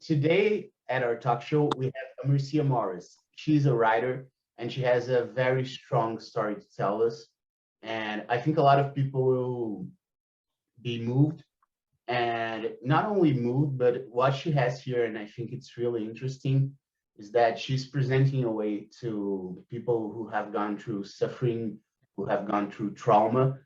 today at our talk show, we have Amercia Morris. She's a writer and she has a very strong story to tell us. And I think a lot of people will be moved and not only moved, but what she has here, and I think it's really interesting, is that she's presenting a way to people who have gone through suffering, who have gone through trauma,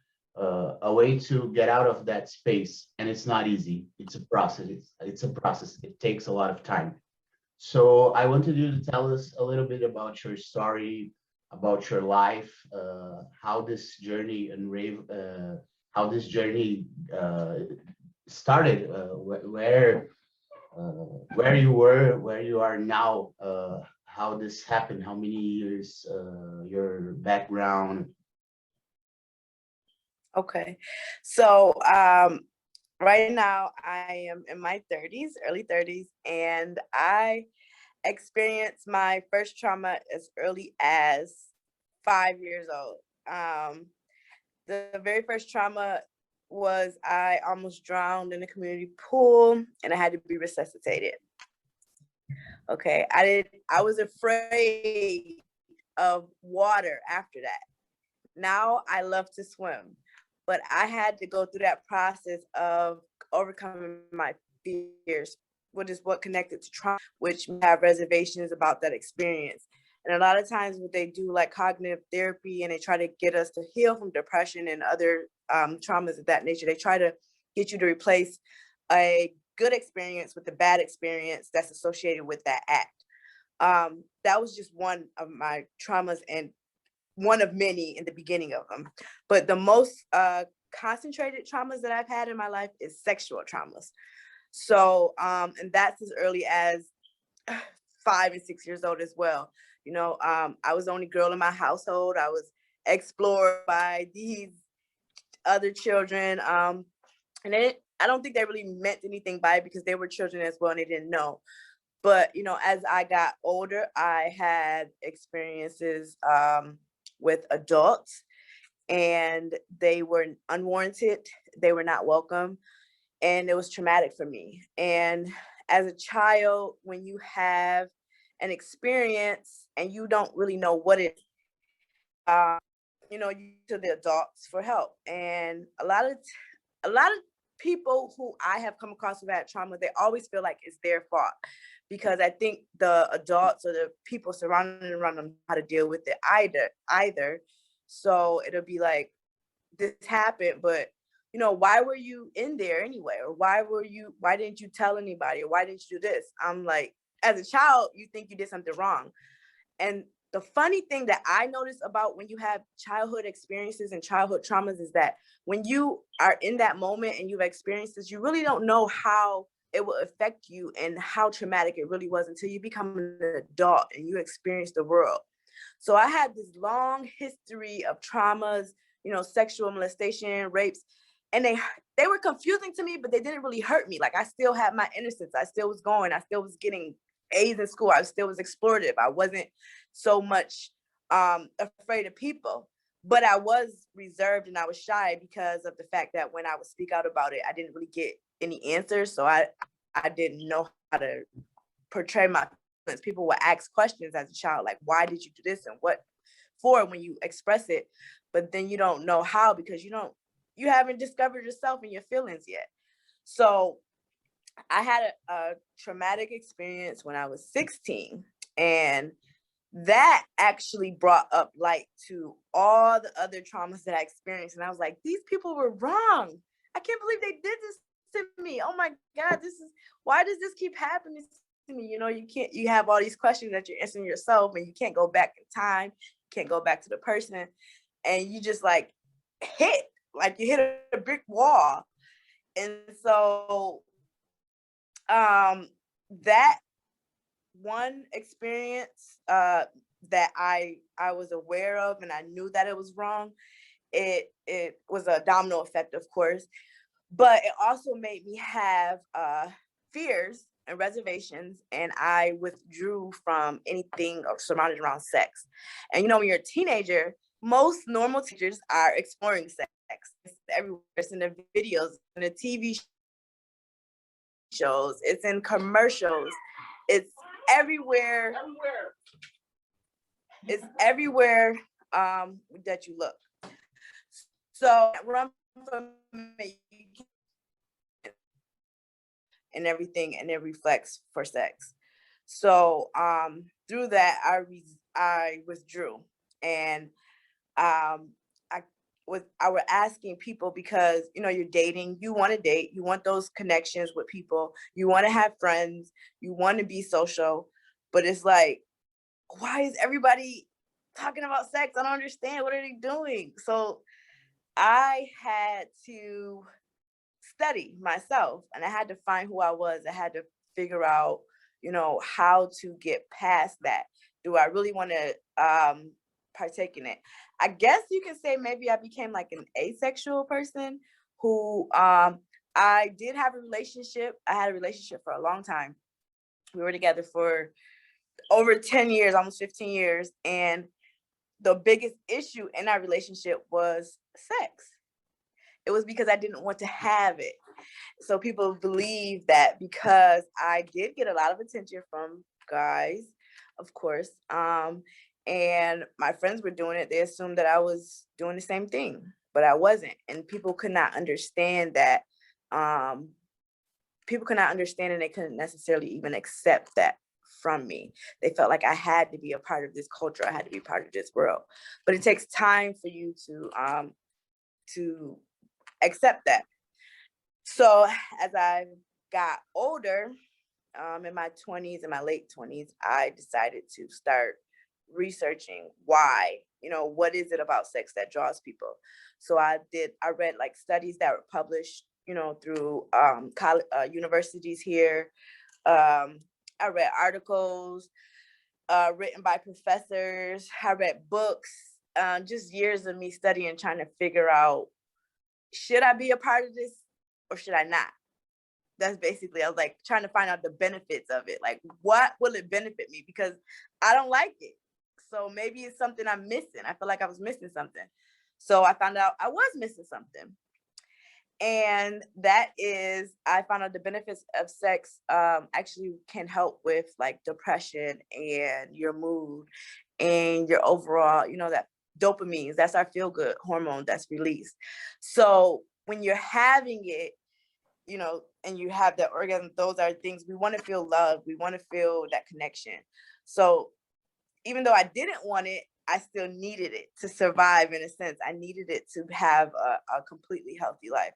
a way to get out of that space. And it's not easy. It's a process. It's a process. It takes a lot of time. So I wanted you to tell us a little bit about your story, about your life, how this journey how this journey started, where you were, where you are now, how this happened, how many years, your background. Okay. So right now I am in my 30s, early 30s, and I experienced my first trauma as early as 5 years old. The very first trauma was I almost drowned in a community pool and I had to be resuscitated. Okay. I was afraid of water after that. Now I love to swim, but I had to go through that process of overcoming my fears, which is what connected to trauma, which have reservations about that experience. And a lot of times what they do like cognitive therapy and they try to get us to heal from depression and other traumas of that nature. They try to get you to replace a good experience with the bad experience that's associated with that act. That was just one of my traumas and one of many in the beginning of them. But the most concentrated traumas that I've had in my life is sexual traumas. So, and that's as early as 5 and 6 years old as well. You know, I was the only girl in my household. I was explored by these other children. And I don't think they really meant anything by it because they were children as well and they didn't know. But, you know, as I got older, I had experiences with adults and they were unwarranted. They were not welcome. And it was traumatic for me. And as a child, when you have an experience and you don't really know what it is, you know, you to the adults for help. And a lot of people who I have come across who had trauma, they always feel like it's their fault because I think the adults or the people surrounding around them know how to deal with it either. So it'll be like, this happened, but you know, why were you in there anyway? Or why didn't you tell anybody? Or why didn't you do this? I'm like, as a child, you think you did something wrong. And the funny thing that I notice about when you have childhood experiences and childhood traumas is that when you are in that moment and you've experienced this, you really don't know how it will affect you and how traumatic it really was until you become an adult and you experience the world. So I had this long history of traumas, you know, sexual molestation, rapes, and they were confusing to me, but they didn't really hurt me. Like I still had my innocence. I still was going. I still was getting A's in school. I still was explorative. I wasn't so much afraid of people, but I was reserved and I was shy because of the fact that when I would speak out about it, I didn't really get any answers. So I didn't know how to portray my feelings. People would ask questions as a child, like, why did you do this and what for when you express it? But then you don't know how because you haven't discovered yourself and your feelings yet. So I had a traumatic experience when I was 16, and that actually brought up light to all the other traumas that I experienced. And I was like, these people were wrong. I can't believe they did this to me. Oh my God, why does this keep happening to me? You know, you have all these questions that you're answering yourself and you can't go back in time, you can't go back to the person, and you just like you hit a brick wall. And so that one experience that I was aware of and I knew that it was wrong, it was a domino effect, of course, but it also made me have fears and reservations, and I withdrew from anything surrounded around sex. And you know, when you're a teenager, most normal teenagers are exploring sex. It's everywhere. It's in the videos, in the TV shows, it's in commercials, it's everywhere. It's everywhere that you look. So run from it, and everything, and it reflects for sex. So through that, I withdrew, and I was asking people, because you're dating, you want to date, you want those connections with people, you want to have friends, you want to be social, but it's like, why is everybody talking about sex? I don't understand. What are they doing? So I had to study myself, and I had to find who I was. I had to figure out, how to get past that. Do I really want to partake in it? I guess you can say maybe I became like an asexual person who I did have a relationship. I had a relationship for a long time. We were together for over 10 years, almost 15 years. And the biggest issue in our relationship was sex. It was because I didn't want to have it. So people believe that because I did get a lot of attention from guys, of course, and my friends were doing it, they assumed that I was doing the same thing, but I wasn't. And people could not understand that. People could not understand, and they couldn't necessarily even accept that from me. They felt like I had to be a part of this culture. I had to be part of this world. But it takes time for you to accept that. So as I got older, in my 20s, in my late 20s, I decided to start researching why, what is it about sex that draws people? So I read like studies that were published, through college, universities here. I read articles written by professors. I read books, just years of me studying, trying to figure out, should I be a part of this or should I not? That's basically, I was like trying to find out the benefits of it. Like, what will it benefit me? Because I don't like it. So maybe it's something I'm missing. I feel like I was missing something. So I found out I was missing something. And that is, I found out the benefits of sex actually can help with like depression and your mood and your overall, that dopamine, that's our feel good hormone that's released. So when you're having it, and you have that orgasm, those are things we want to feel love. We want to feel that connection. So even though I didn't want it, I still needed it to survive. In a sense, I needed it to have a completely healthy life.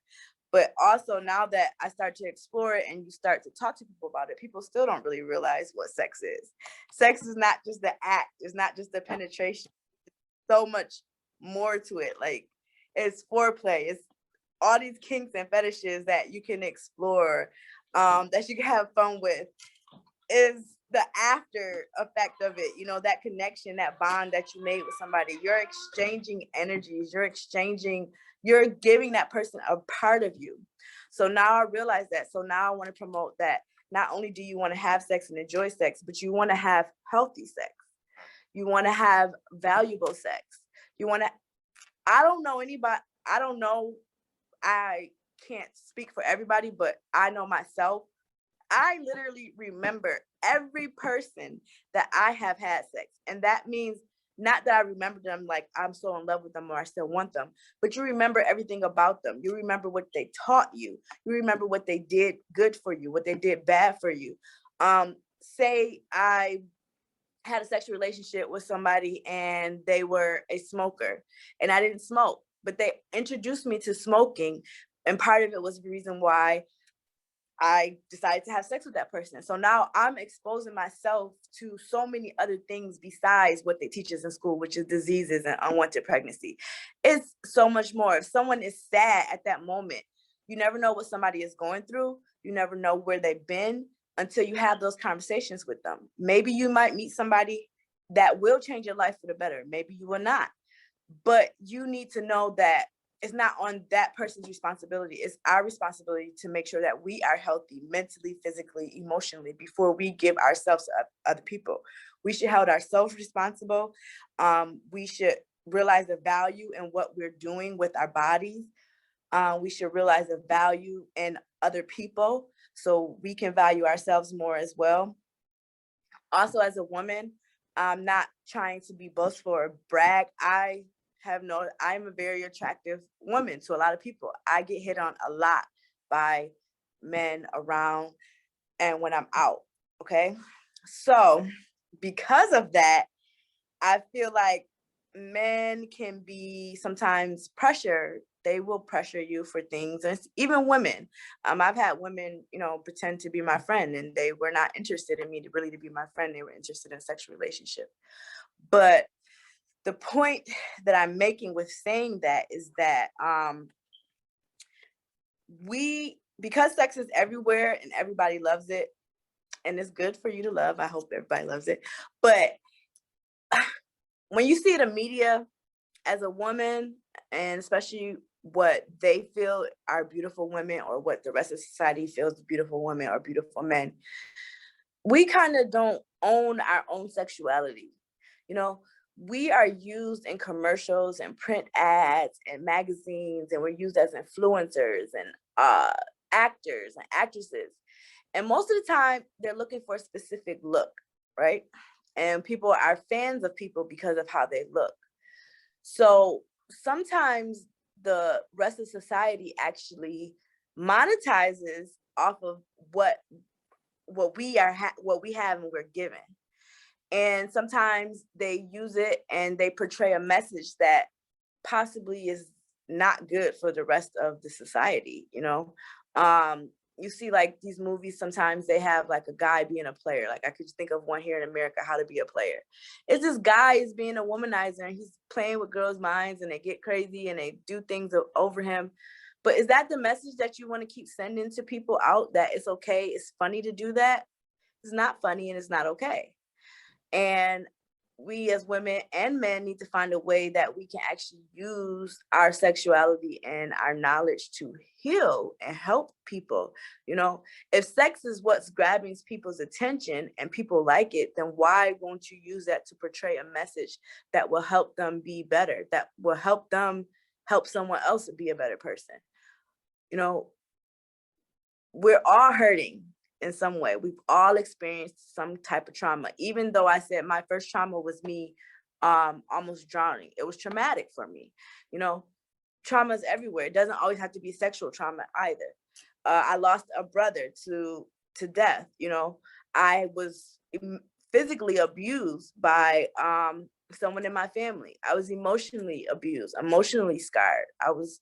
But also now that I start to explore it and you start to talk to people about it, people still don't really realize what sex is. Sex is not just the act. It's not just the penetration. So much more to it. Like, it's foreplay. It's all these kinks and fetishes that you can explore, that you can have fun with. Is the after effect of it, that connection, that bond that you made with somebody. You're exchanging energies, you're giving that person a part of you. So now I realize that. So now I want to promote that not only do you want to have sex and enjoy sex, but you want to have healthy sex. You want to have valuable sex. You want to, I don't know, I can't speak for everybody, but I know myself. I literally remember every person that I have had sex. And that means not that I remember them like I'm so in love with them or I still want them, but you remember everything about them. You remember what they taught you. You remember what they did good for you, what they did bad for you. Say I had a sexual relationship with somebody and they were a smoker and I didn't smoke, but they introduced me to smoking. And part of it was the reason why I decided to have sex with that person. So now I'm exposing myself to so many other things besides what they teach us in school, which is diseases and unwanted pregnancy. It's so much more. If someone is sad at that moment, you never know what somebody is going through. You never know where they've been until you have those conversations with them. Maybe you might meet somebody that will change your life for the better. Maybe you will not. But you need to know that it's not on that person's responsibility. It's our responsibility to make sure that we are healthy mentally, physically, emotionally before we give ourselves to other people. We should hold ourselves responsible. We should realize the value in what we're doing with our bodies. We should realize the value in other people. so we can value ourselves more as well. Also, as a woman, I'm not trying to be boastful or brag. I'm a very attractive woman to a lot of people. I get hit on a lot by men around and when I'm out. Okay. So because of that, I feel like men can be sometimes pressured. They will pressure you for things, and even women. I've had women, pretend to be my friend, and they were not interested in me to be my friend. They were interested in a sexual relationship. But the point that I'm making with saying that is that because sex is everywhere and everybody loves it, and it's good for you to love. I hope everybody loves it. But when you see the media as a woman, and especially what they feel are beautiful women, or what the rest of society feels beautiful women or beautiful men, we kind of don't own our own sexuality. We are used in commercials and print ads and magazines, and we're used as influencers and actors and actresses. And most of the time, they're looking for a specific look, right? And people are fans of people because of how they look. So sometimes the rest of society actually monetizes off of what we have and we're given. And sometimes they use it and they portray a message that possibly is not good for the rest of the society. You see, like, these movies, sometimes they have like a guy being a player. Like, I could think of one here in America, How to Be a Player. It's this guy is being a womanizer, and he's playing with girls' minds, and they get crazy and they do things over him. But is that the message that you want to keep sending to people out, that it's okay, it's funny to do that? It's not funny, and it's not okay. And we as women and men need to find a way that we can actually use our sexuality and our knowledge to heal and help people. If sex is what's grabbing people's attention and people like it, then why won't you use that to portray a message that will help them be better, that will help them help someone else be a better person? We're all hurting in some way. We've all experienced some type of trauma. Even though I said my first trauma was me almost drowning, it was traumatic for me. Trauma is everywhere. It doesn't always have to be sexual trauma either. I lost a brother to death. I was physically abused by someone in my family. I was emotionally abused, emotionally scarred. I was,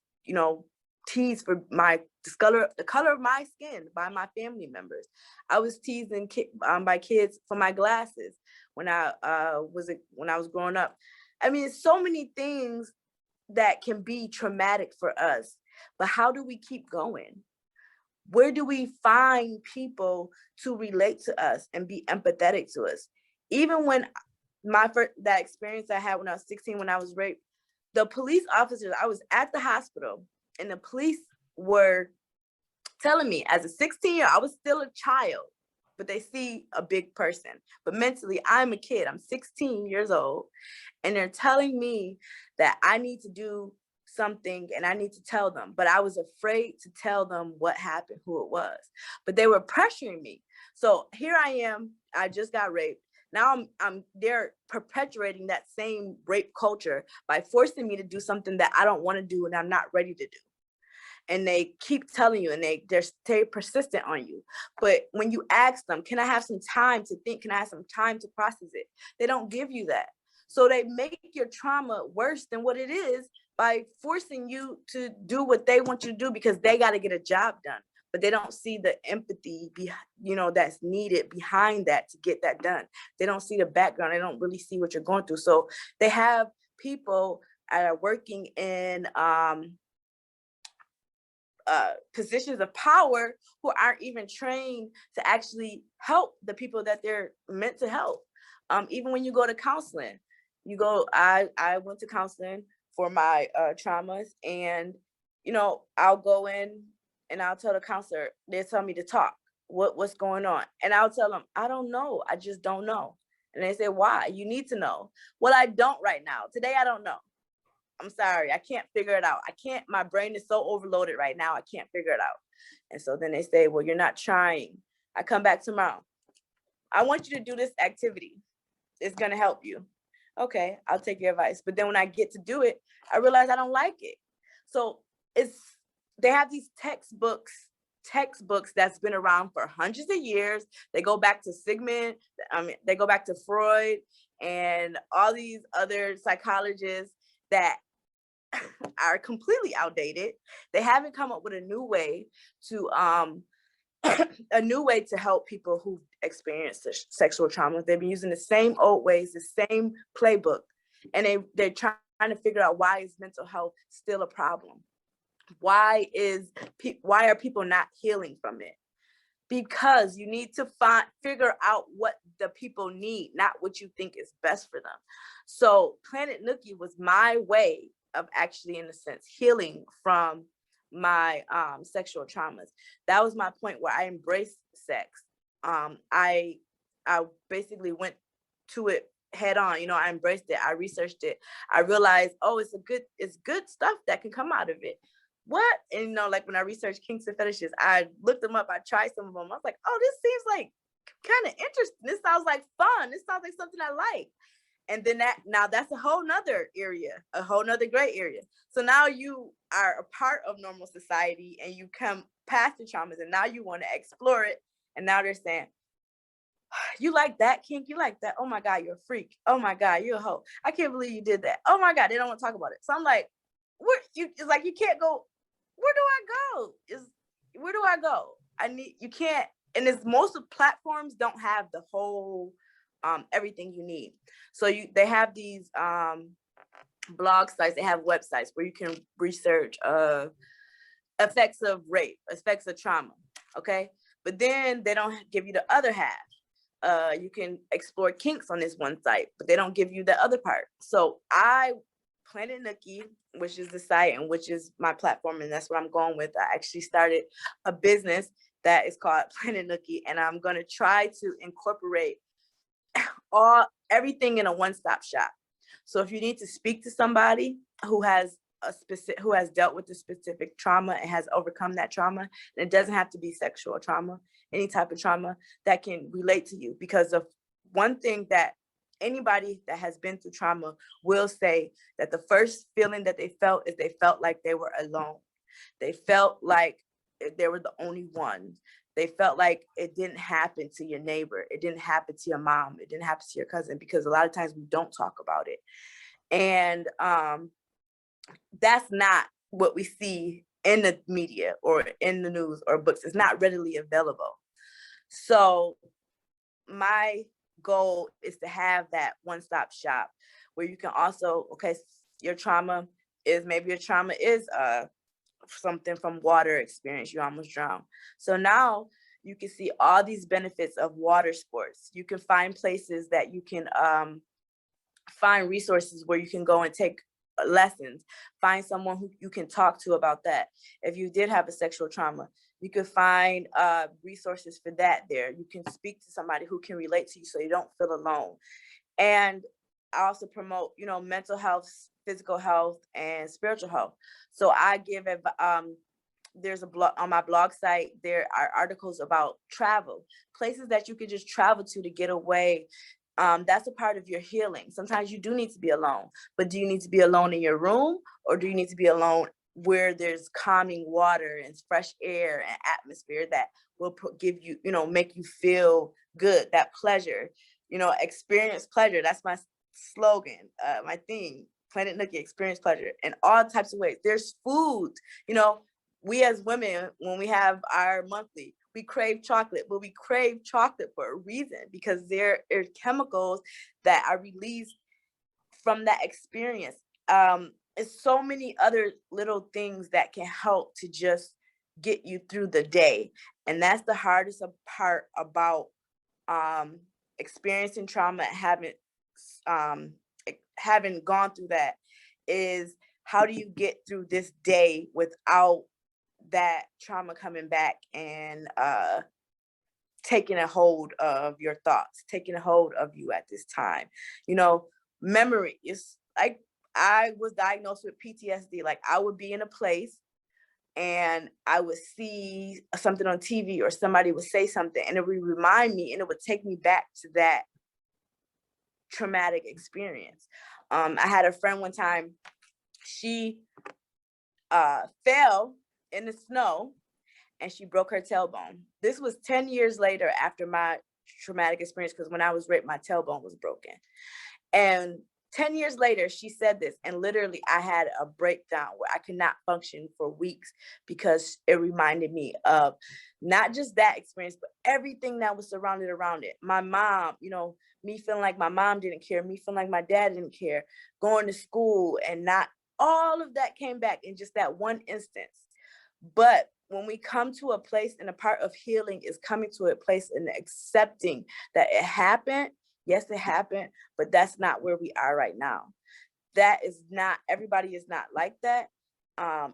teased for the color of my skin by my family members. I was teased by kids for my glasses when I was growing up. I mean, so many things that can be traumatic for us. But how do we keep going? Where do we find people to relate to us and be empathetic to us? Even when that experience I had when I was 16, when I was raped, the police officers, I was at the hospital, and the police were telling me, as a 16-year-old, I was still a child, but they see a big person. But mentally, I'm a kid. I'm 16 years old. And they're telling me that I need to do something and I need to tell them. But I was afraid to tell them what happened, who it was. But they were pressuring me. So here I am. I just got raped. Now they're perpetuating that same rape culture by forcing me to do something that I don't want to do and I'm not ready to do. And they keep telling you, and they're stay persistent on you. But when you ask them, can I have some time to think? Can I have some time to process it? They don't give you that. So they make your trauma worse than what it is by forcing you to do what they want you to do because they got to get a job done. But they don't see the empathy, that's needed behind that to get that done. They don't see the background. They don't really see what you're going through. So they have people that are working in positions of power who aren't even trained to actually help the people that they're meant to help. Even when you go to counseling, I went to counseling for my traumas, and I'll go in and I'll tell the counselor, they tell me to talk. What's going on? And I'll tell them, I don't know. I just don't know. And they say, why? You need to know. Well, I don't right now. Today, I don't know. I'm sorry, I can't figure it out. My brain is so overloaded right now, I can't figure it out. And so then they say, well, you're not trying. I come back tomorrow. I want you to do this activity. It's going to help you. Okay, I'll take your advice. But then when I get to do it, I realize I don't like it. So they have these textbooks that's been around for hundreds of years. They go back to Sigmund, they go back to Freud and all these other psychologists that are completely outdated. They haven't come up with a new way to help people who experience sexual trauma. They've been using the same old ways, the same playbook, and they're trying to figure out why is mental health still a problem. Why are people not healing from it? Because you need to figure out what the people need, not what you think is best for them. So Planet Nooky was my way of actually, in a sense, healing from my sexual traumas. That was my point where I embraced sex. I basically went to it head on. You know, I embraced it. I researched it. I realized, oh, it's good stuff that can come out of it. What? And you know, like when I researched kinks and fetishes, I looked them up. I tried some of them. I was like, oh, this seems like kind of interesting. This sounds like fun. This sounds like something I like. And then that's a whole nother area, a whole nother gray area. So now you are a part of normal society and you come past the traumas and now you want to explore it. And now they're saying, you like that kink? You like that? Oh my God, you're a freak. Oh my God, you're a hoe. I can't believe you did that. Oh my God, they don't want to talk about it. So I'm like, it's like, you can't go. Where do I go? You can't, and most of platforms don't have the whole, everything you need. So they have these blog sites, they have websites where you can research effects of rape, effects of trauma, okay? But then they don't give you the other half. You can explore kinks on this one site, but they don't give you the other part. So Planet Nooky, which is the site and which is my platform, and that's what I'm going with. I actually started a business that is called Planet Nooky, and I'm going to try to incorporate everything in a one-stop shop. So if you need to speak to somebody who has dealt with a specific trauma and has overcome that trauma, and it doesn't have to be sexual trauma, any type of trauma that can relate to you, because of one thing that anybody that has been through trauma will say, that the first feeling that they felt is they felt like they were alone. They felt like they were the only ones. They felt like it didn't happen to your neighbor. It didn't happen to your mom. It didn't happen to your cousin, because a lot of times we don't talk about it. And that's not what we see in the media or in the news or books. It's not readily available. So my goal is to have that one-stop shop where you can also, okay, your trauma is something from water experience, you almost drowned. So now you can see all these benefits of water sports. You can find places that you can find resources where you can go and take lessons, find someone who you can talk to about that. If you did have a sexual trauma, you can find resources for that there. You can speak to somebody who can relate to you so you don't feel alone. And I also promote, mental health, physical health, and spiritual health. So I give, there's a blog on my blog site. There are articles about travel, places that you could just travel to get away. That's a part of your healing. Sometimes you do need to be alone, but do you need to be alone in your room, or do you need to be alone where there's calming water and fresh air and atmosphere that will give you, make you feel good, that pleasure, experience pleasure. That's my slogan, my theme, Planet Nooky, experience pleasure in all types of ways. There's food, we as women, when we have our monthly, we crave chocolate, but we crave chocolate for a reason, because there are chemicals that are released from that experience. It's so many other little things that can help to just get you through the day. And that's the hardest part about experiencing trauma, having gone through that, is how do you get through this day without that trauma coming back and taking a hold of your thoughts, taking a hold of you at this time. Memory is like, I was diagnosed with PTSD. Like, I would be in a place and I would see something on TV or somebody would say something and it would remind me and it would take me back to that traumatic experience. I had a friend one time, she fell in the snow and she broke her tailbone. This was 10 years later after my traumatic experience, because when I was raped, my tailbone was broken. And 10 years later, she said this, and literally I had a breakdown where I could not function for weeks because it reminded me of not just that experience, but everything that was surrounded around it. My mom, you know, me feeling like my mom didn't care, me feeling like my dad didn't care, going to school and not, all of that came back in just that one instance. But when we come to a place, and a part of healing is coming to a place and accepting that it happened. Yes, it happened, but that's not where we are right now. That is not, everybody is not like that.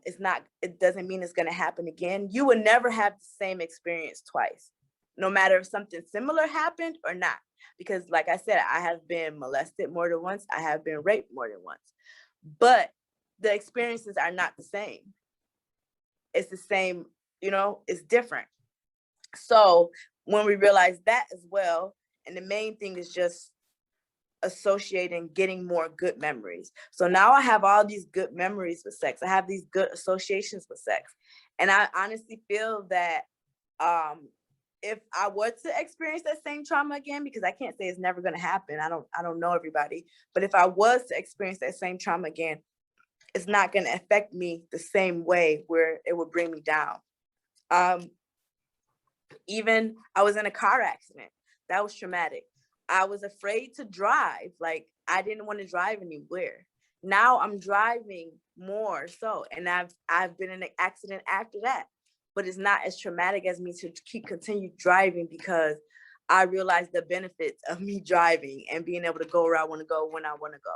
It's not, it doesn't mean it's going to happen again. You will never have the same experience twice, no matter if something similar happened or not. Because like I said, I have been molested more than once. I have been raped more than once, but the experiences are not the same. It's the same, you know, it's different. So when we realize that as well, and the main thing is just associating, getting more good memories. So now I have all these good memories with sex. I have these good associations with sex. And I honestly feel that if I were to experience that same trauma again, because I can't say it's never going to happen. I don't know everybody, but if I was to experience that same trauma again, it's not going to affect me the same way where it would bring me down. Even I was in a car accident. That was traumatic. I was afraid to drive. Like, I didn't want to drive anywhere. Now I'm driving more so, and I've been in an accident after that, but it's not as traumatic as me to continue driving, because I realized the benefits of me driving and being able to go where I want to go when I want to go.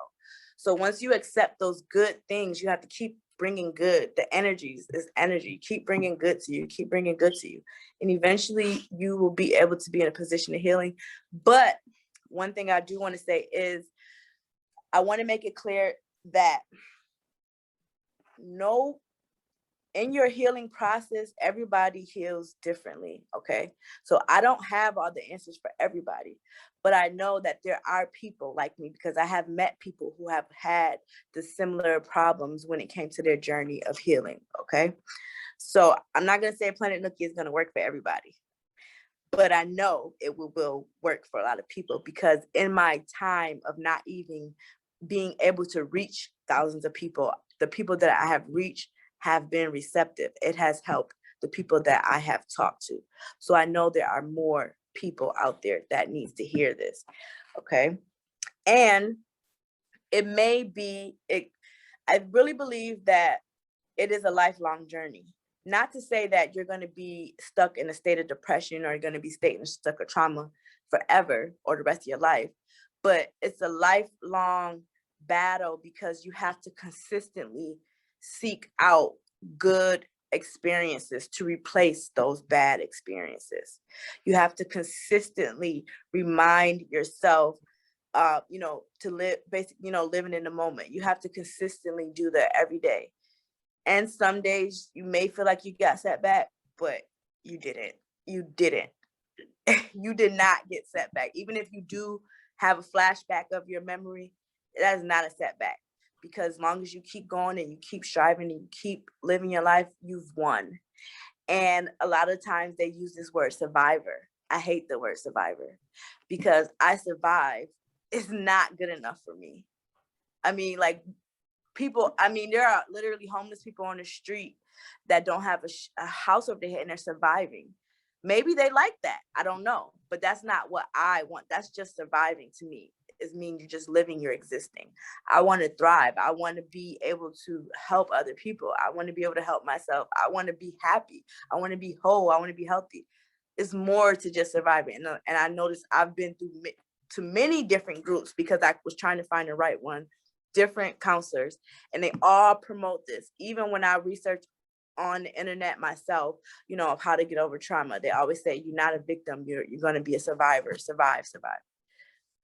So once you accept those good things, you have to keep bringing good. The energies is energy. Keep bringing good to you. Keep bringing good to you. And eventually you will be able to be in a position of healing. But one thing I do want to say is I want to make it clear that in your healing process, everybody heals differently, okay? So I don't have all the answers for everybody, but I know that there are people like me, because I have met people who have had the similar problems when it came to their journey of healing, okay? So I'm not gonna say Planet Nooky is gonna work for everybody, but I know it will work for a lot of people, because in my time of not even being able to reach thousands of people, the people that I have reached have been receptive. It has helped the people that I have talked to. So I know there are more people out there that needs to hear this, okay? And it may be, I really believe that it is a lifelong journey. Not to say that you're going to be stuck in a state of depression, or you're going to be stuck in trauma forever or the rest of your life, but it's a lifelong battle, because you have to consistently seek out good experiences to replace those bad experiences. You have to consistently remind yourself, to live, basically, living in the moment. You have to consistently do that every day. And some days you may feel like you got set back, but you didn't. You didn't. You did not get set back. Even if you do have a flashback of your memory, that is not a setback, because as long as you keep going and you keep striving and you keep living your life, you've won. And a lot of times they use this word survivor. I hate the word survivor, because I survived is not good enough for me. I mean, like, people, there are literally homeless people on the street that don't have a house over their head and they're surviving. Maybe they like that. I don't know. But that's not what I want. That's just surviving to me. It means you're just living your existing. I want to thrive. I want to be able to help other people. I want to be able to help myself. I want to be happy. I want to be whole. I want to be healthy. It's more to just surviving. And I noticed I've been through to many different groups, because I was trying to find the right one, different counselors, and they all promote this. Even when I research on the internet myself, of how to get over trauma, they always say, you're not a victim, you're going to be a survivor. Survive.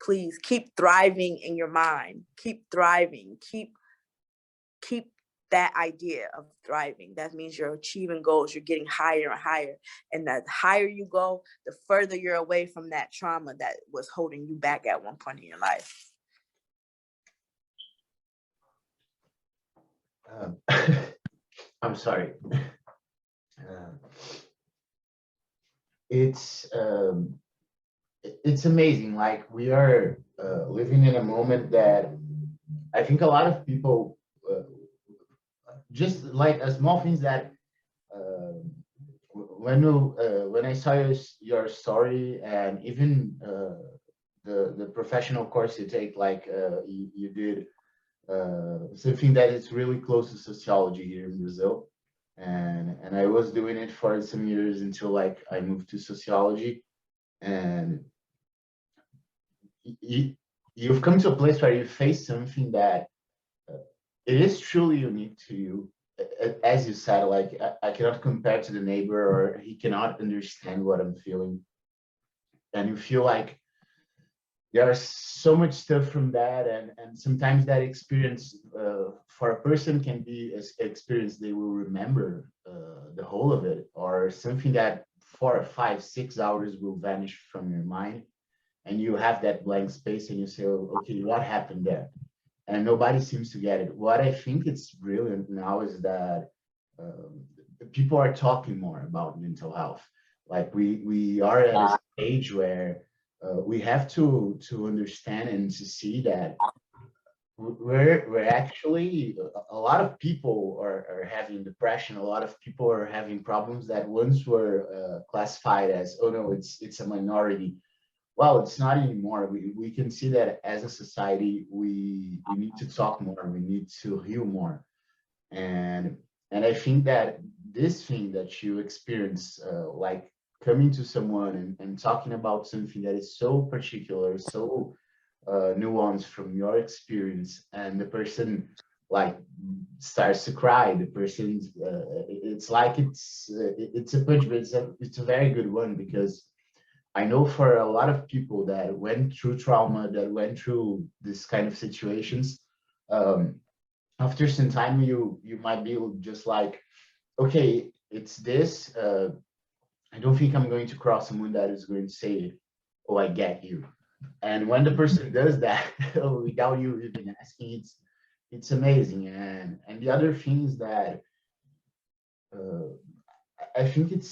Please keep thriving in your mind. Keep thriving. Keep keep that idea of thriving. That means you're achieving goals, you're getting higher and higher. And the higher you go, the further you're away from that trauma that was holding you back at one point in your life. I'm sorry. It's amazing. Like, we are living in a moment that I think a lot of people, just like a small things that when I saw your story, and even the professional course you take, like you did something that is really close to sociology here in Brazil, and I was doing it for some years until like I moved to sociology, and you've come to a place where you face something that it is truly unique to you. As you said, like I cannot compare to the neighbor, or he cannot understand what I'm feeling, and you feel like there's so much stuff from that, and sometimes that experience for a person can be an experience they will remember the whole of it, or something that 4 or 5 6 hours will vanish from your mind, and you have that blank space, and you say, oh, okay, what happened there? And nobody seems to get it. What I think it's brilliant now is that people are talking more about mental health. Like, we are at a stage where we have to understand and to see that we're actually, a lot of people are having depression. A lot of people are having problems that once were classified as, oh no, it's a minority. Well, it's not anymore. We can see that as a society, we need to talk more. We need to heal more. And I think that this thing that you experience, like coming to someone and talking about something that is so particular, so nuanced from your experience, and the person like starts to cry. The person's it's like it's a punch, but it's a very good one, because I know for a lot of people that went through trauma, that went through this kind of situations, after some time you might be just like, okay, it's this. I don't think I'm going to cross someone that is going to say, oh, I get you. And when the person does that without you even asking, it's amazing. And the other thing is that uh, I think it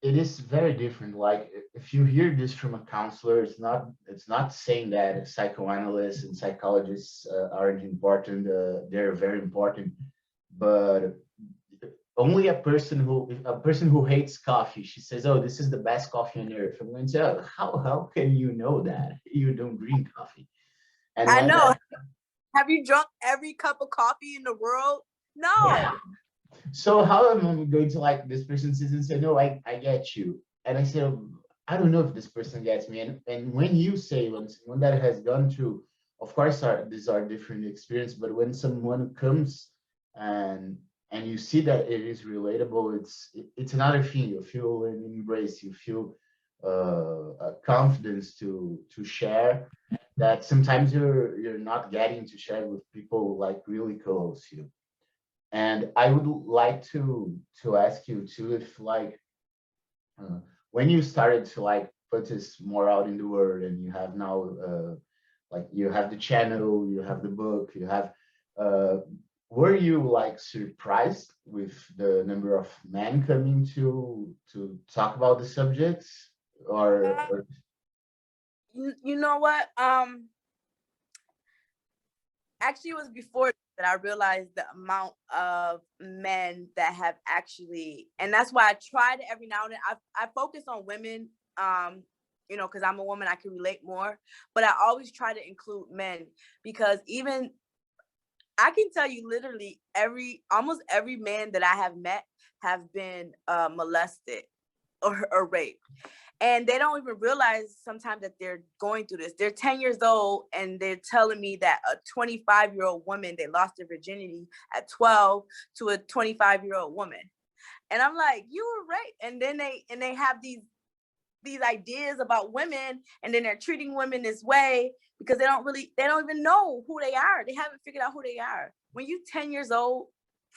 is very different. Like, if you hear this from a counselor, it's not saying that psychoanalysts and psychologists aren't important. They're very important, but only a person who hates coffee, she says, oh, this is the best coffee on earth. I'm going to say, oh, how can you know that? You don't drink coffee. And I know. Have you drunk every cup of coffee in the world? No. Yeah. So how am I going to, like, this person says and say, no, I get you. And I say, oh, I don't know if this person gets me. And when you say, when that has gone through, of course, these are different experiences, but when someone comes and you see that it is relatable, it's another thing. You feel an embrace, you feel a confidence to share that sometimes you're not getting to share with people like really close to you. And I would like to ask you too, if like when you started to like put this more out in the world, and you have now like you have the channel, you have the book, you have were you like surprised with the number of men coming to talk about the subjects, or You know what? Actually, it was before that I realized the amount of men that have actually, and that's why I try to every now and then. I focus on women, you know, because I'm a woman, I can relate more. But I always try to include men, because even I can tell you literally almost every man that I have met have been molested or raped. And they don't even realize sometimes that they're going through this. They're 10 years old and they're telling me that a 25-year-old woman, they lost their virginity at 12 to a 25-year-old woman. And I'm like, you were raped. And then they have these these ideas about women, and then they're treating women this way because they don't even know who they are. They haven't figured out who they are. When you're 10 years old,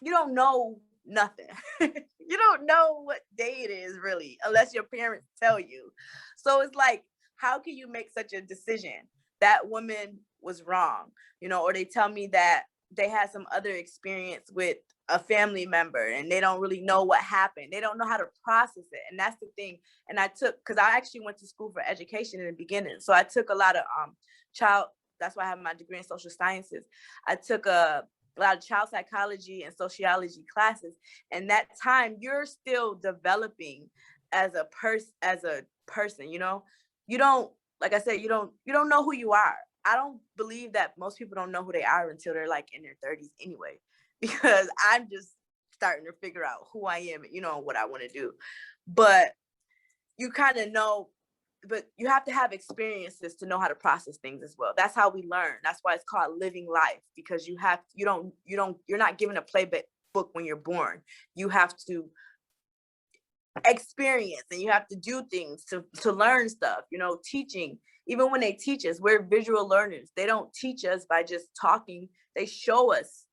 you don't know nothing. You don't know what day it is really, unless your parents tell you. So it's like, how can you make such a decision? That woman was wrong, or they tell me that they had some other experience with a family member and they don't really know what happened. They don't know how to process it. And that's the thing. And because I actually went to school for education in the beginning. So I took a lot of that's why I have my degree in social sciences. I took a lot of child psychology and sociology classes. And that time you're still developing as a person, you don't, like I said, you don't know who you are. I don't believe that most people don't know who they are until they're like in their 30s anyway, because I'm just starting to figure out who I am, what I want to do. But you kind of know, but you have to have experiences to know how to process things as well. That's how we learn. That's why it's called living life, because you're not given a playbook when you're born. You have to experience and you have to do things to learn stuff, teaching. Even when they teach us, we're visual learners. They don't teach us by just talking. They show us,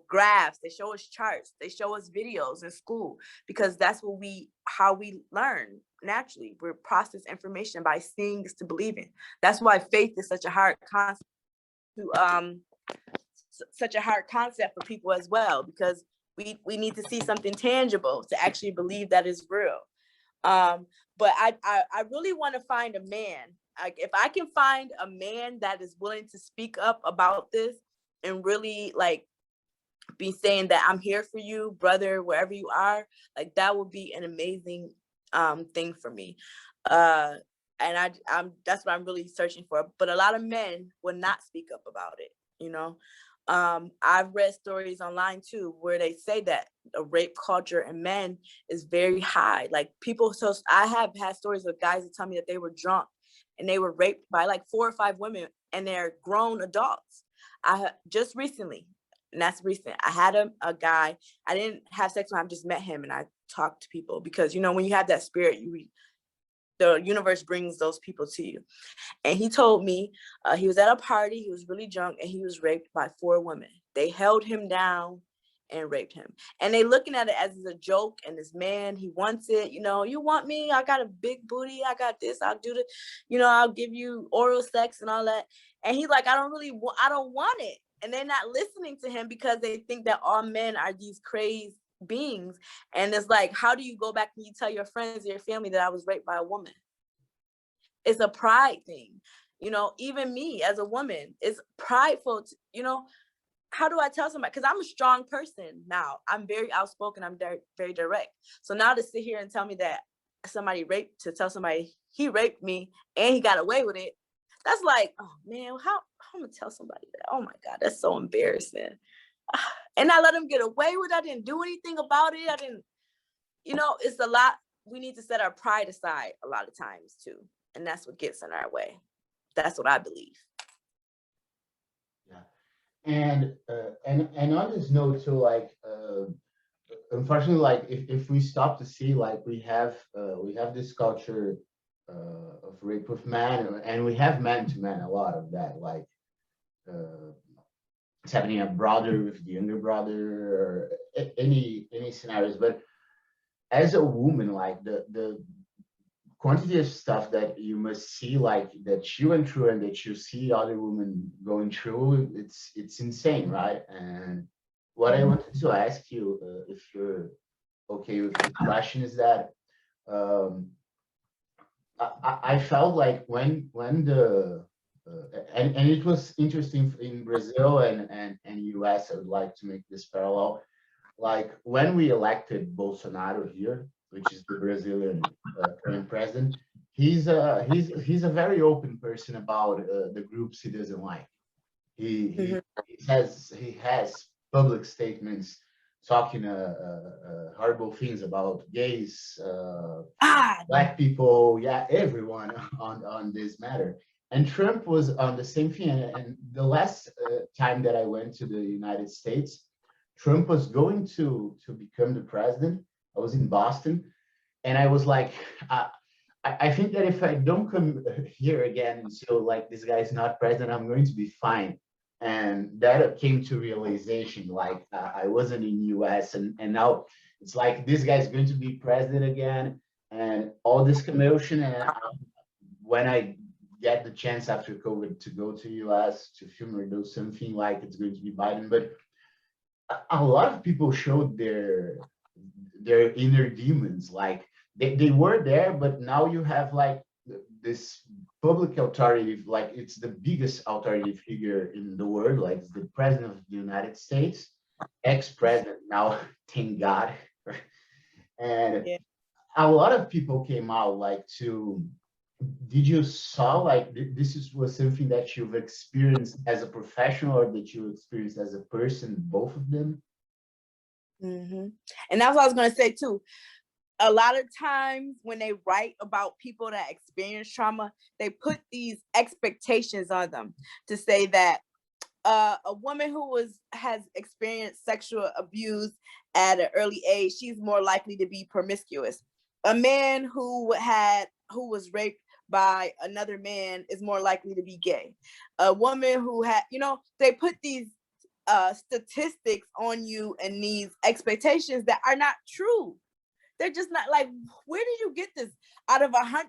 graphs. They show us charts. They show us videos in school, because that's how we learn naturally. We process information by seeing is to believing. That's why faith is such a hard concept for people as well, because we need to see something tangible to actually believe that is real. But I really want to find a man. If I can find a man that is willing to speak up about this and really like be saying that I'm here for you, brother, wherever you are, like that would be an amazing thing for me. And that's what I'm really searching for. But a lot of men will not speak up about it, I've read stories online too, where they say that the rape culture in men is very high. Like so I have had stories of guys that tell me that they were drunk and they were raped by like 4 or 5 women, and they're grown adults. I just recently, and that's recent, I had a guy, I didn't have sex with him, I just met him and I talked to people, because, when you have that spirit, the universe brings those people to you. And he told me he was at a party, he was really drunk, and he was raped by 4 women. They held him down and raped him. And they looking at it as a joke, and this man, he wants it, you want me? I got a big booty, I got this, I'll do this, I'll give you oral sex and all that. And he's like, I don't want it. And they're not listening to him because they think that all men are these crazy beings. And it's like, how do you go back and you tell your friends, your family, that I was raped by a woman? It's a pride thing. Even me as a woman, it's prideful to, how do I tell somebody? Because I'm a strong person now. I'm very outspoken. I'm very, very direct. So now to sit here and tell me that to tell somebody he raped me and he got away with it, that's like, oh man, how I'm gonna tell somebody that? Oh my God, that's so embarrassing. And I let him get away with it. I didn't do anything about it. I didn't, it's a lot. We need to set our pride aside a lot of times too. And that's what gets in our way. That's what I believe. Yeah. And on this note too, like unfortunately, like if we stop to see, like we have this culture of rape of men, and we have man to man, a lot of that, like it's happening a brother with the younger brother, or any scenarios. But as a woman, like the quantity of stuff that you must see, like that you went through and that you see other women going through, it's insane, right? And what I wanted to ask you, if you're okay with the question, is that I felt like when the and it was interesting in Brazil and US. I would like to make this parallel. Like when we elected Bolsonaro here, which is the Brazilian current president, he's a very open person about the groups he doesn't like. He has public statements talking horrible things about gays, black people, yeah, everyone on this matter. And Trump was on the same thing. And the last time that I went to the United States, Trump was going to become the president. I was in Boston, and I was like, I think that if I don't come here again, so like this guy is not president, I'm going to be fine. And that came to realization, like I wasn't in US and now it's like this guy's going to be president again and all this commotion. And when I get the chance after COVID to go to US to film or do something like it's going to be Biden, but a lot of people showed their inner demons. Like they were there, but now you have like this public authority, like it's the biggest authority figure in the world, like it's the president of the United States, ex-president now, thank God. And Yeah. a lot of people came out like to, did you saw like this was something that you've experienced as a professional or that you experienced as a person, both of them? Mm-hmm. And that's what I was going to say too. A lot of times when they write about people that experience trauma, they put these expectations on them to say that a woman who has experienced sexual abuse at an early age, she's more likely to be promiscuous. A man who was raped by another man is more likely to be gay. A woman who had, they put these statistics on you and these expectations that are not true. They're just not like, where did you get this? Out of 100,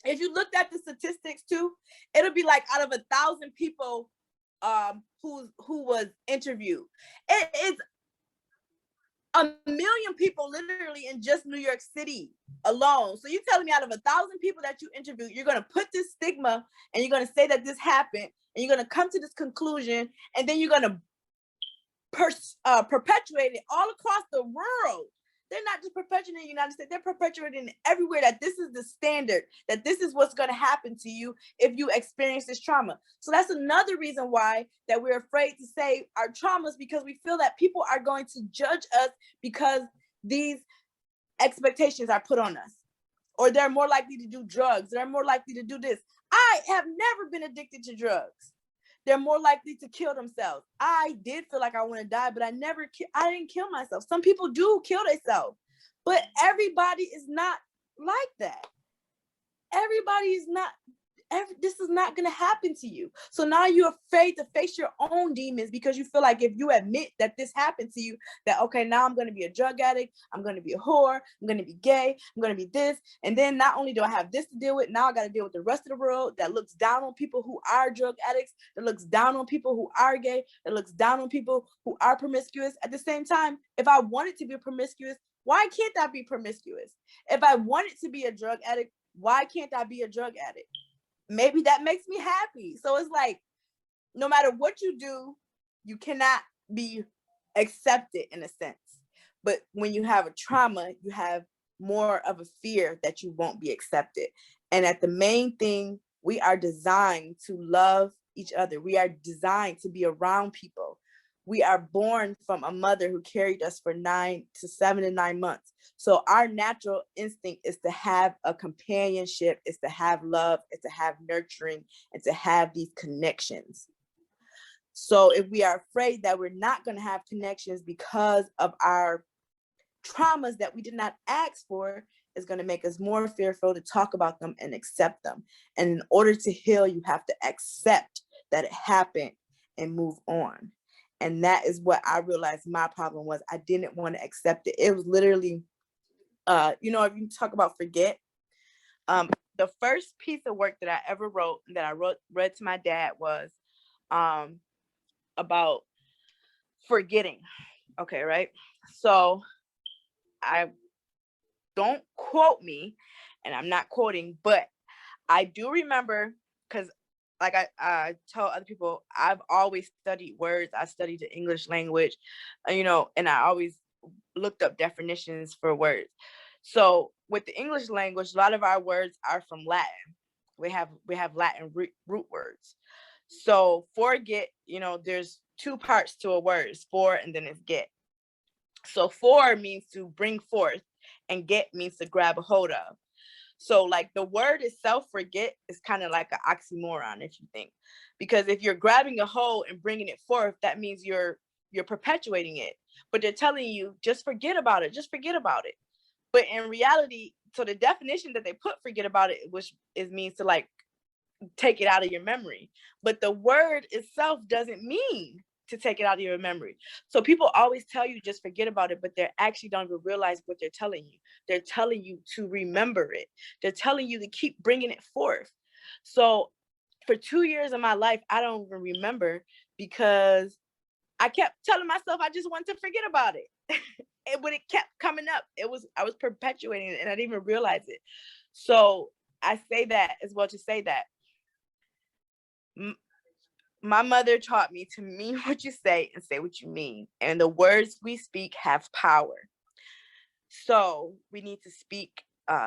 if you looked at the statistics too, it'll be like out of 1,000 people who was interviewed, it's 1,000,000 people literally in just New York City alone. So you're telling me out of 1,000 people that you interviewed, you're going to put this stigma and you're going to say that this happened and you're going to come to this conclusion and then you're going to perpetuate it all across the world. They're not just perpetuating in the United States, they're perpetuating everywhere that this is the standard, that this is what's going to happen to you if you experience this trauma. So that's another reason why that we're afraid to say our traumas, because we feel that people are going to judge us because these expectations are put on us. Or they're more likely to do drugs, they're more likely to do this. I have never been addicted to drugs. They're more likely to kill themselves. I did feel like I want to die, but I didn't kill myself. Some people do kill themselves, but everybody is not like that. Everybody is not, this is not going to happen to you. So now you're afraid to face your own demons because you feel like if you admit that this happened to you, that, okay, now I'm going to be a drug addict, I'm going to be a whore, I'm going to be gay, I'm going to be this. And then not only do I have this to deal with, now I got to deal with the rest of the world that looks down on people who are drug addicts, that looks down on people who are gay, that looks down on people who are promiscuous. At the same time, if I wanted to be promiscuous, why can't I be promiscuous? If I wanted to be a drug addict, why can't I be a drug addict? Maybe that makes me happy. So it's like, no matter what you do, you cannot be accepted in a sense. But when you have a trauma, you have more of a fear that you won't be accepted. And at the main thing, we are designed to love each other. We are designed to be around people. We are born from a mother who carried us for 7 to 9 months. So our natural instinct is to have a companionship, is to have love, is to have nurturing, and to have these connections. So if we are afraid that we're not going to have connections because of our traumas that we did not ask for, is going to make us more fearful to talk about them and accept them. And in order to heal, you have to accept that it happened and move on. And that is what I realized my problem was. I didn't want to accept it. It was literally, if you talk about forget, the first piece of work that I ever wrote, that I read to my dad, was about forgetting. Okay, right? So don't quote me, and I'm not quoting, but I do remember, because like I tell other people, I've always studied words. I studied the English language, and I always looked up definitions for words. So with the English language, a lot of our words are from Latin. We have Latin root words. So forget, there's two parts to a word. It's for and then it's get. So for means to bring forth, and get means to grab a hold of. So like the word itself, forget, is kind of like an oxymoron, if you think, because if you're grabbing a hold and bringing it forth, that means you're perpetuating it. But they're telling you, just forget about it. Just forget about it. But in reality, so the definition that they put forget about it, which is means to like take it out of your memory. But the word itself doesn't mean to take it out of your memory. So people always tell you just forget about it, but they actually don't even realize what they're telling you. They're telling you to remember it. They're telling you to keep bringing it forth. So for 2 years of my life, I don't even remember because I kept telling myself I just wanted to forget about it. And when it kept coming up, I was perpetuating it and I didn't even realize it. So I say that as well to say that my mother taught me to mean what you say and say what you mean. And the words we speak have power. So we need to speak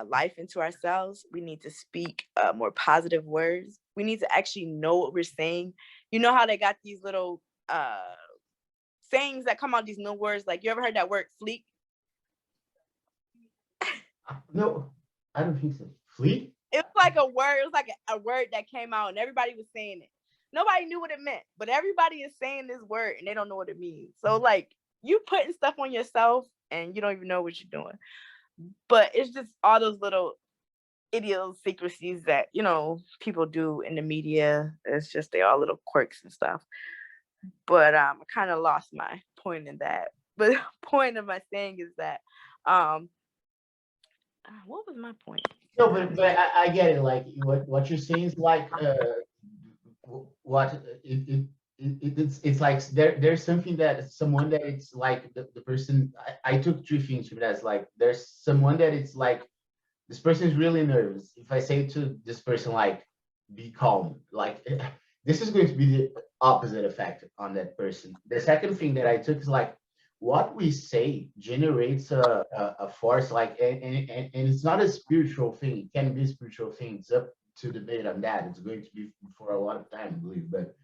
life into ourselves. We need to speak more positive words. We need to actually know what we're saying. You know how they got these little sayings that come out, these new words, like you ever heard that word fleek? No, I don't think so. Fleet? It was like a word. It was like a word that came out and everybody was saying it. Nobody knew what it meant, but everybody is saying this word and they don't know what it means. So like you putting stuff on yourself and you don't even know what you're doing. But it's just all those little idiosyncrasies that, you know, people do in the media. It's just they all little quirks and stuff. But I kind of lost my point in that. But the point of my saying is that what was my point? No, but I get it. Like what you're saying is like what it's like there's something that someone that it's like the person I took 3 things from that. It's like there's someone that it's like this person is really nervous. If I say to this person like be calm, like this is going to be the opposite effect on that person. The second thing that I took is like what we say generates a force like and it's not a spiritual thing. It can be a spiritual thing. It's up to debate on that. It's going to be for a lot of time, I believe. But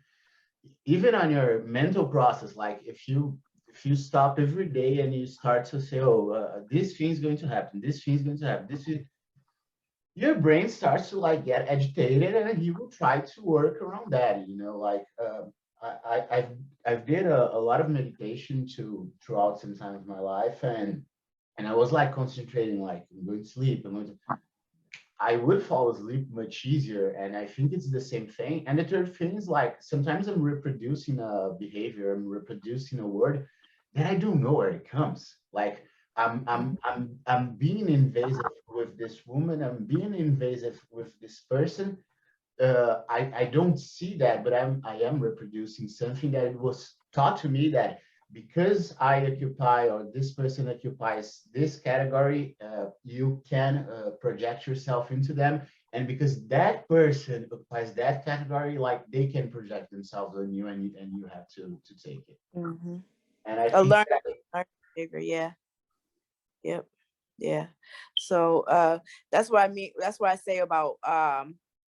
even on your mental process, like if you stop every day and you start to say, oh, this thing is going to happen, this thing is going to happen, this is, your brain starts to like get agitated and you will try to work around that, you know, like I've did a lot of meditation throughout some time of my life, and I was like concentrating, like I'm going to sleep, I would fall asleep much easier, and I think it's the same thing. And the third thing is like sometimes I'm reproducing a behavior, I'm reproducing a word that I don't know where it comes. Like I'm being invasive with this woman, I'm being invasive with this person. I don't see that, but I am reproducing something that it was taught to me that because I occupy or this person occupies this category, you can project yourself into them, and because that person occupies that category, like they can project themselves on you, and you have to take it. Mm-hmm. And I think learn behavior, yeah. Yep. Yeah. So that's what I mean. That's what I say about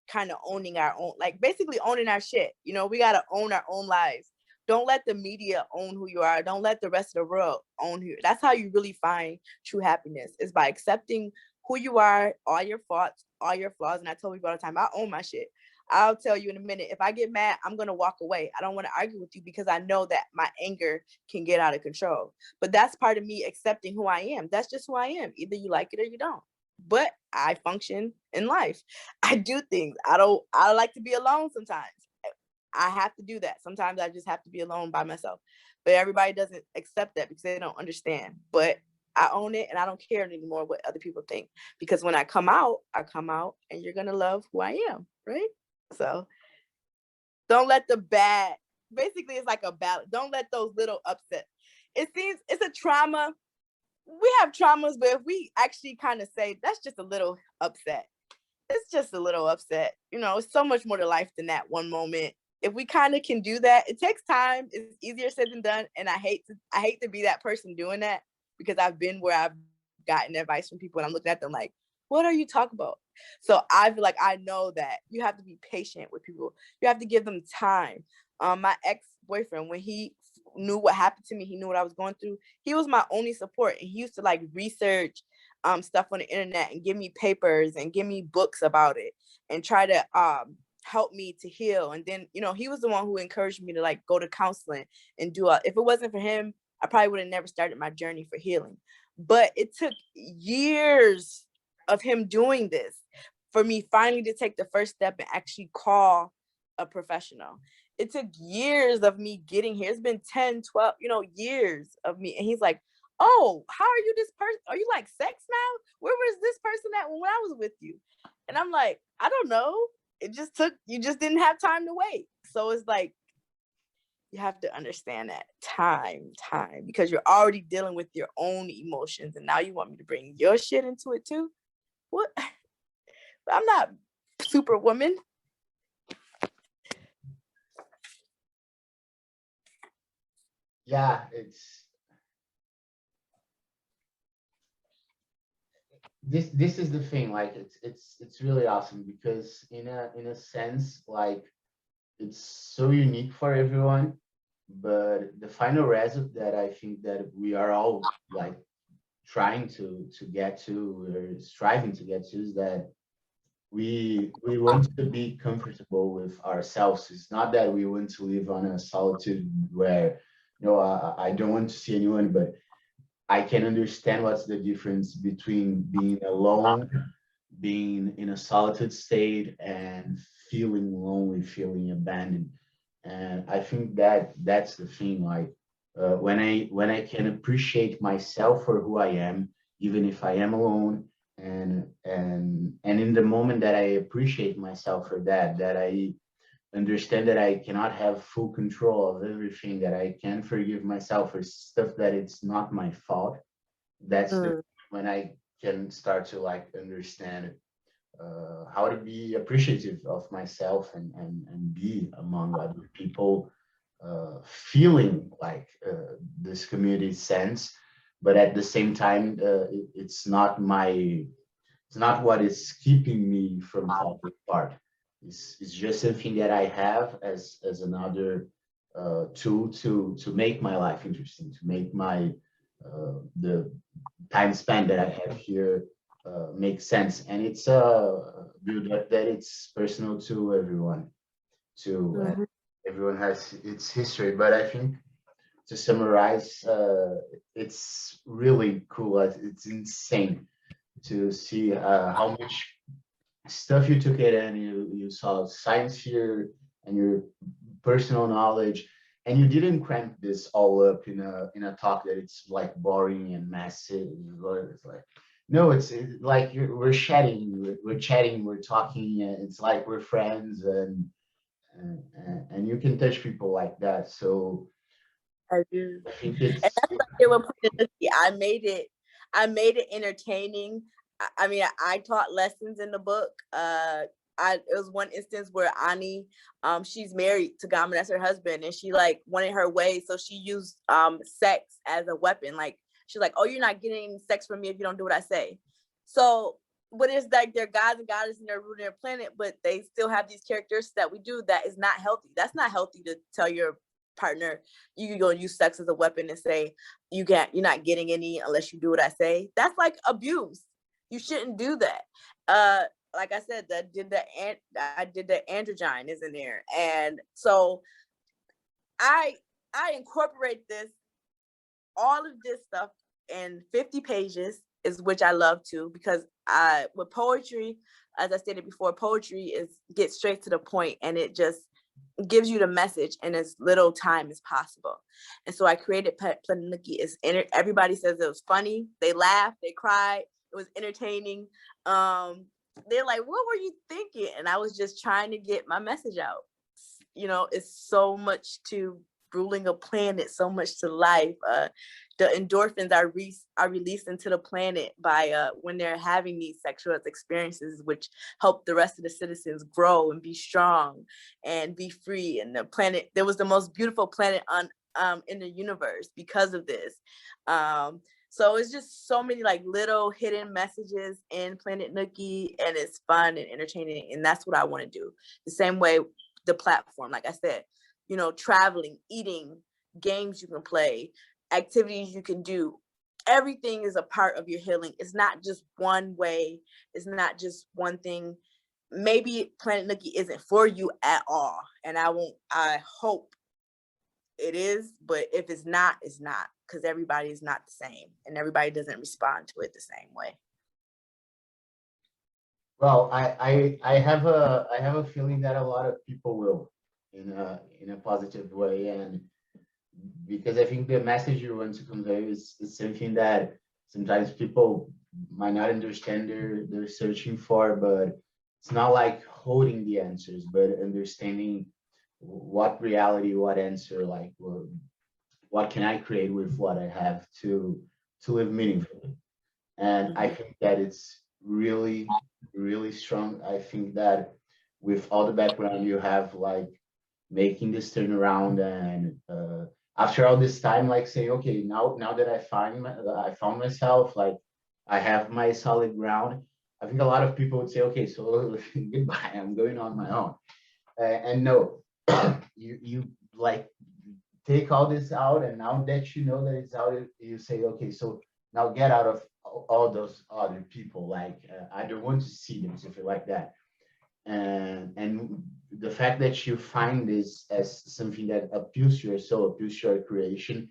kind of owning our own, like basically owning our shit. You know, we gotta own our own lives. Don't let the media own who you are. Don't let the rest of the world own you. That's how you really find true happiness, is by accepting who you are, all your faults, all your flaws. And I tell people all the time, I own my shit. I'll tell you in a minute, if I get mad, I'm going to walk away. I don't want to argue with you because I know that my anger can get out of control. But that's part of me accepting who I am. That's just who I am. Either you like it or you don't. But I function in life. I do things. I like to be alone sometimes. I have to do that. Sometimes I just have to be alone by myself. But everybody doesn't accept that because they don't understand. But I own it, and I don't care anymore what other people think. Because when I come out, and you're going to love who I am, right? So don't let basically it's like a balance. Don't let those little upsets. It seems it's a trauma. We have traumas, but if we actually kind of say that's just a little upset, it's just a little upset. You know, it's so much more to life than that one moment. If we kind of can do that, it takes time. It's easier said than done. And I hate to be that person doing that, because I've been where I've gotten advice from people and I'm looking at them like, what are you talking about? So I feel like I know that you have to be patient with people. You have to give them time. My ex-boyfriend, when he knew what happened to me, he knew what I was going through, he was my only support. And he used to like research stuff on the internet and give me papers and give me books about it and try to help me to heal. And then, you know, he was the one who encouraged me to like go to counseling and if it wasn't for him, I probably would have never started my journey for healing. But it took years of him doing this, for me finally to take the first step and actually call a professional. It took years of me getting here. It's been 10, 12, years of me. And he's like, oh, how are you this person? Are you like sex now? Where was this person at when I was with you? And I'm like, I don't know. You just didn't have time to wait. So it's like, you have to understand that time, because you're already dealing with your own emotions. And now you want me to bring your shit into it too? What? I'm not Superwoman. Yeah, this is the thing, like it's really awesome because in a sense, like it's so unique for everyone, but the final result that I think that we are all like trying to get to, or striving to get to, is that we want to be comfortable with ourselves. It's not that we want to live on a solitude where, I don't want to see anyone, but I can understand what's the difference between being alone, being in a solitude state, and feeling lonely, feeling abandoned. And I think that that's the thing. Like when I can appreciate myself for who I am, even if I am alone, and in the moment that I appreciate myself for that, that I understand that I cannot have full control of everything, that I can forgive myself for stuff that it's not my fault. That's the when I can start to like understand how to be appreciative of myself, and be among other people, feeling like this community sense, but at the same time, it's not what is keeping me from falling apart. It's just something that I have as another tool to make my life interesting, to make my the time span that I have here make sense. And it's a build up that it's personal to everyone too. And everyone has its history, but I think to summarize, it's really cool. It's insane to see how much stuff you took it in. You saw science here and your personal knowledge, and you didn't cramp this all up in a talk that it's like boring and massive. It's like, no, it's like we're chatting, we're talking, and it's like we're friends, and you can touch people like that. So I do. I think And it's that's what I did with Planet Nooky. I made it entertaining. I mean, I taught lessons in the book. It was one instance where Ani, she's married to Gama, that's her husband, and she like wanted her way, so she used sex as a weapon. Like she's like, "Oh, you're not getting sex from me if you don't do what I say." So, but it's like they're gods and goddesses and they're rooting their planet, but they still have these characters that we do that is not healthy. That's not healthy to tell your partner you can go and use sex as a weapon and say you're not getting any unless you do what I say. That's like abuse. You shouldn't do that. Like I said, I did the androgyne is in there, and so I incorporate all of this stuff in 50 pages, is which I love to, because with poetry, as I stated before, poetry gets straight to the point, and it just gives you the message in as little time as possible. And so I created Planet Nooky. Everybody says it was funny. They laughed, they cried. It was entertaining. They're like, "What were you thinking?" And I was just trying to get my message out. It's so much to ruling a planet, so much to life. The endorphins are released into the planet by when they're having these sexual experiences, which help the rest of the citizens grow and be strong and be free. And the planet, there was the most beautiful planet on in the universe because of this. So it's just so many like little hidden messages in Planet Nooky, and it's fun and entertaining, and that's what I want to do. The same way the platform, like I said, traveling, eating, games you can play, activities you can do. Everything is a part of your healing. It's not just one way. It's not just one thing. Maybe Planet Nooky isn't for you at all. And I hope it is, but if it's not, it's not, because everybody is not the same and everybody doesn't respond to it the same way. Well, I have a feeling that a lot of people will, in a positive way, and because I think the message you want to convey is something that sometimes people might not understand they're searching for, but it's not like holding the answers, but understanding what reality, what answer, like what can I create with what I have to live meaningfully. And I Mhm. think that it's really, really strong. I think that with all the background you have, like making this turnaround, and after all this time, like saying, okay, now that I found myself, like I have my solid ground. I think a lot of people would say, okay, so goodbye, I'm going on my own. And no, you like take all this out, and now that you know that it's out, you say, okay, so now get out of all those other people. Like I don't want to see them, something like that. And the fact that you find this as something that appeals to your soul, appeals to your creation,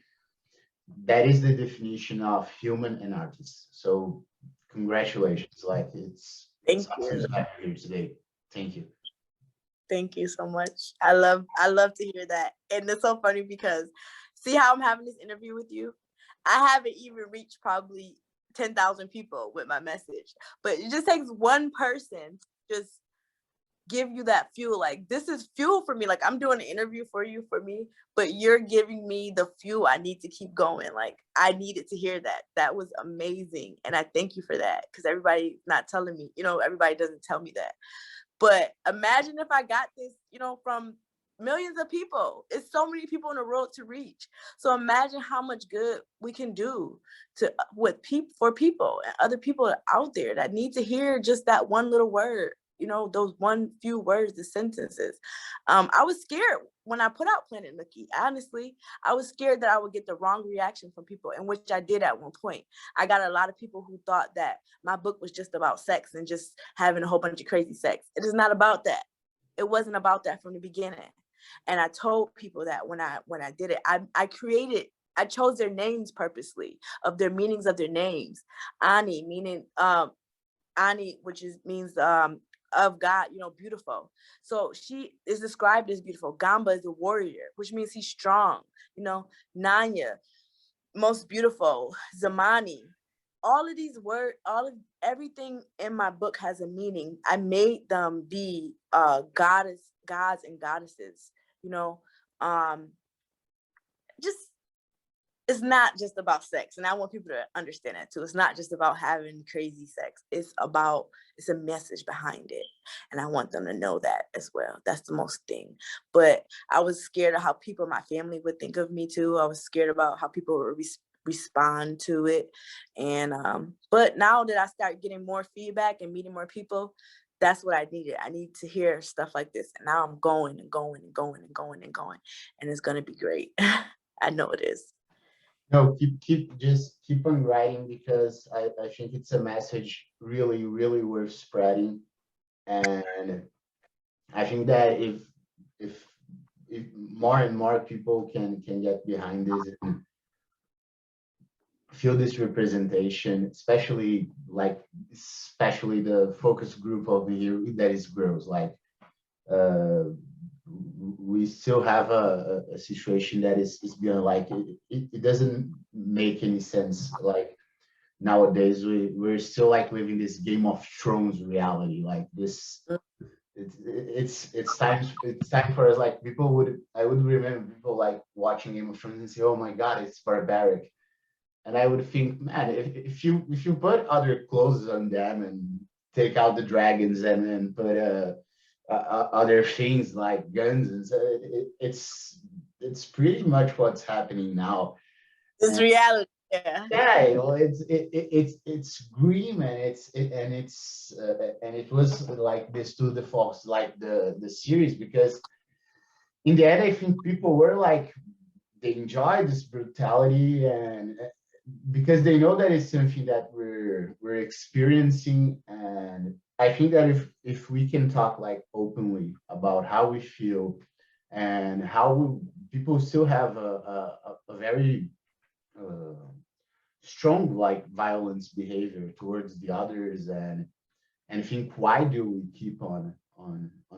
that is the definition of human and artist. So congratulations, like it's Thank awesome you. to have you here today. Thank you. Thank you so much. I love to hear that. And it's so funny because see how I'm having this interview with you? I haven't even reached probably 10,000 people with my message. But it just takes one person to just give you that fuel. Like this is fuel for me. Like I'm doing an interview for you, for me, but you're giving me the fuel I need to keep going. Like I needed to hear that. That was amazing. And I thank you for that. Because everybody not telling me, everybody doesn't tell me that. But imagine if I got this, from millions of people. It's so many people in the world to reach. So imagine how much good we can do to with people, for people and other people out there that need to hear just that one little word. Those one few words, the sentences. I was scared when I put out Planet Nooky. Honestly, I was scared that I would get the wrong reaction from people, and which I did at one point. I got a lot of people who thought that my book was just about sex and just having a whole bunch of crazy sex. It is not about that. It wasn't about that from the beginning. And I told people that when I did it, I chose their names purposely, of their meanings of their names. Ani meaning Ani, which means of God, beautiful. So she is described as beautiful. Gamba is a warrior, which means he's strong. Nanya, most beautiful. Zamani, all of these words, everything in my book has a meaning. I made them be gods and goddesses, you know. Um, just it's not just about sex. And I want people to understand that too. It's not just about having crazy sex. It's a message behind it. And I want them to know that as well. That's the most thing. But I was scared of how people in my family would think of me too. I was scared about how people would respond to it. And but now that I start getting more feedback and meeting more people, that's what I needed. I need to hear stuff like this. And now I'm going and going and going and going and going. And it's gonna be great. I know it is. No, just keep on writing, because I think it's a message really, really worth spreading. And I think that if if more and more people can get behind this and feel this representation, especially the focus group over here that is girls, like uh we still have a situation that is beyond, like it doesn't make any sense. Like nowadays we're still like living this Game of Thrones reality, like this. It's time for us, like I would remember people like watching Game of Thrones and say, oh my god, it's barbaric. And I would think, man, if you put other clothes on them and take out the dragons and then put other things like guns, and so it's pretty much what's happening now. It's And reality. Yeah. yeah, it's grim, and it was like this to the Fox, like the series, because in the end I think people were like, they enjoy this brutality, and because they know that it's something that we're experiencing. And I think that if we can talk like openly about how we feel, and how people still have a very uh, strong like violence behavior towards the others, and and think, why do we keep on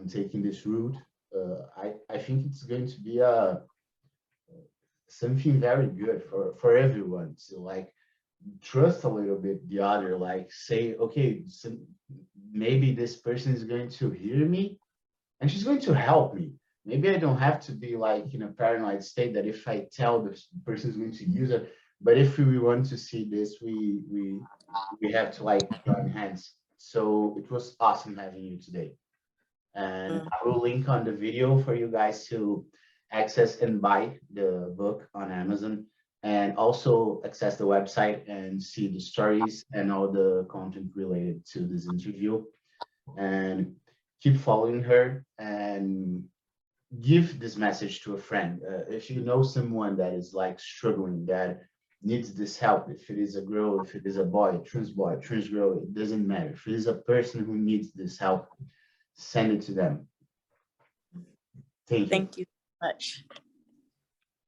taking this route? I think it's going to be something very good for everyone to like trust a little bit the other, like say, okay, so maybe this person is going to hear me and she's going to help me. Maybe I don't have to be like in a paranoid state that if I tell this person is going to use it, but if we want to see this, we have to like join hands. So it was awesome having you today. And I will link on the video for you guys to access and buy the book on Amazon, and also access the website and see the stories and all the content related to this interview. And keep following her and give this message to a friend. If you know someone that is like struggling, that needs this help, if it is a girl, if it is a boy, trans girl, it doesn't matter. If it is a person who needs this help, send it to them. Thank you. Thank you so much.